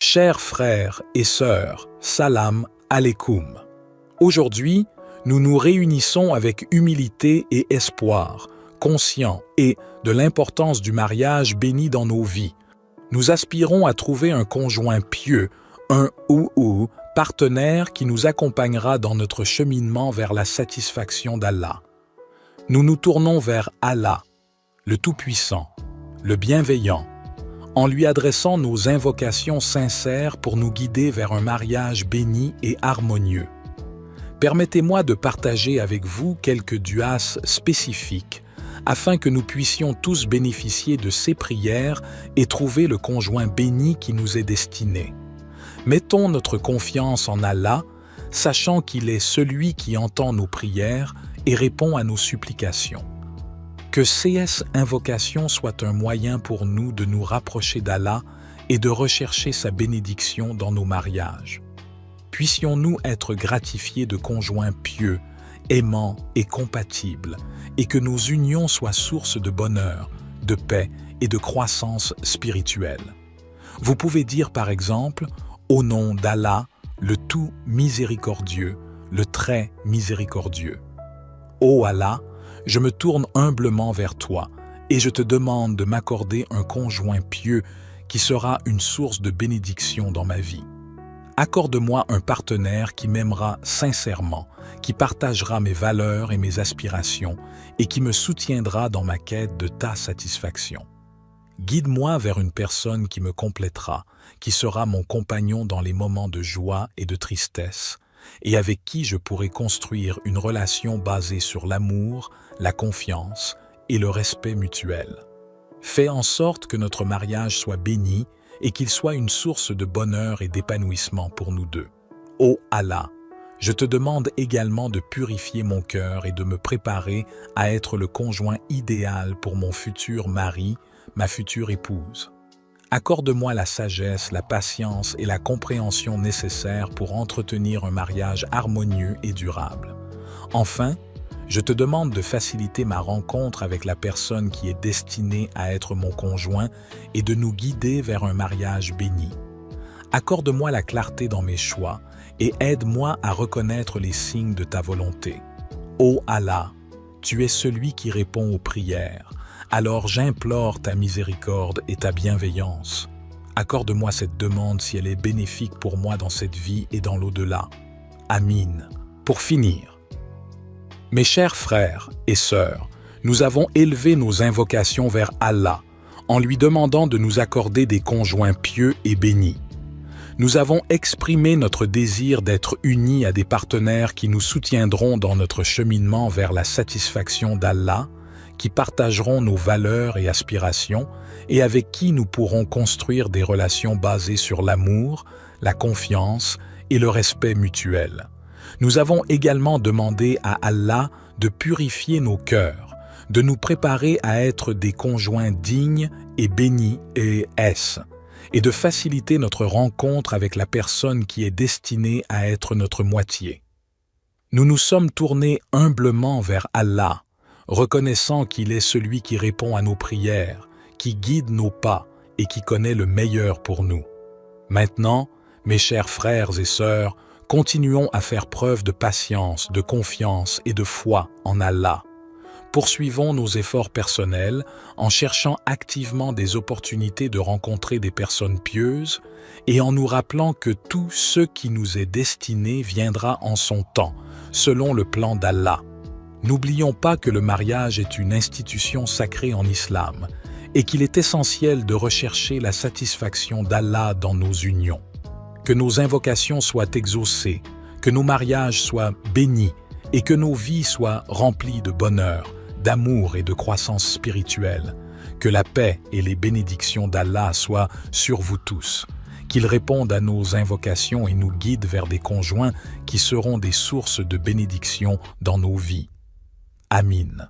Chers frères et sœurs, salam alaikum. Aujourd'hui, nous nous réunissons avec humilité et espoir, conscients de l'importance du mariage béni dans nos vies. Nous aspirons à trouver un conjoint pieux, un ou partenaire qui nous accompagnera dans notre cheminement vers la satisfaction d'Allah. Nous nous tournons vers Allah, le Tout-Puissant, le Bienveillant, en lui adressant nos invocations sincères pour nous guider vers un mariage béni et harmonieux. Permettez-moi de partager avec vous quelques duas spécifiques afin que nous puissions tous bénéficier de ces prières et trouver le conjoint béni qui nous est destiné. Mettons notre confiance en Allah, sachant qu'il est celui qui entend nos prières et répond à nos supplications. Que ces invocations soient un moyen pour nous de nous rapprocher d'Allah et de rechercher sa bénédiction dans nos mariages. Puissions-nous être gratifiés de conjoints pieux, aimants et compatibles, et que nos unions soient source de bonheur, de paix et de croissance spirituelle. Vous pouvez dire par exemple, au nom d'Allah, le tout miséricordieux, le très miséricordieux. Ô Allah, je me tourne humblement vers toi et je te demande de m'accorder un conjoint pieux qui sera une source de bénédiction dans ma vie. Accorde-moi un partenaire qui m'aimera sincèrement, qui partagera mes valeurs et mes aspirations et qui me soutiendra dans ma quête de ta satisfaction. Guide-moi vers une personne qui me complétera, qui sera mon compagnon dans les moments de joie et de tristesse, et avec qui je pourrai construire une relation basée sur l'amour, la confiance et le respect mutuel. Fais en sorte que notre mariage soit béni et qu'il soit une source de bonheur et d'épanouissement pour nous deux. Ô Allah, je te demande également de purifier mon cœur et de me préparer à être le conjoint idéal pour mon futur mari, ma future épouse. Accorde-moi la sagesse, la patience et la compréhension nécessaires pour entretenir un mariage harmonieux et durable. Enfin, je te demande de faciliter ma rencontre avec la personne qui est destinée à être mon conjoint et de nous guider vers un mariage béni. Accorde-moi la clarté dans mes choix et aide-moi à reconnaître les signes de ta volonté. Ô Allah, tu es celui qui répond aux prières. Alors j'implore ta miséricorde et ta bienveillance. Accorde-moi cette demande si elle est bénéfique pour moi dans cette vie et dans l'au-delà. Amin. Pour finir, mes chers frères et sœurs, nous avons élevé nos invocations vers Allah en lui demandant de nous accorder des conjoints pieux et bénis. Nous avons exprimé notre désir d'être unis à des partenaires qui nous soutiendront dans notre cheminement vers la satisfaction d'Allah, qui partageront nos valeurs et aspirations et avec qui nous pourrons construire des relations basées sur l'amour, la confiance et le respect mutuel. Nous avons également demandé à Allah de purifier nos cœurs, de nous préparer à être des conjoints dignes et bénis et de faciliter notre rencontre avec la personne qui est destinée à être notre moitié. Nous nous sommes tournés humblement vers Allah, reconnaissant qu'il est celui qui répond à nos prières, qui guide nos pas et qui connaît le meilleur pour nous. Maintenant, mes chers frères et sœurs, continuons à faire preuve de patience, de confiance et de foi en Allah. Poursuivons nos efforts personnels en cherchant activement des opportunités de rencontrer des personnes pieuses et en nous rappelant que tout ce qui nous est destiné viendra en son temps, selon le plan d'Allah. N'oublions pas que le mariage est une institution sacrée en islam et qu'il est essentiel de rechercher la satisfaction d'Allah dans nos unions. Que nos invocations soient exaucées, que nos mariages soient bénis et que nos vies soient remplies de bonheur, d'amour et de croissance spirituelle. Que la paix et les bénédictions d'Allah soient sur vous tous. Qu'il réponde à nos invocations et nous guide vers des conjoints qui seront des sources de bénédiction dans nos vies. Amin.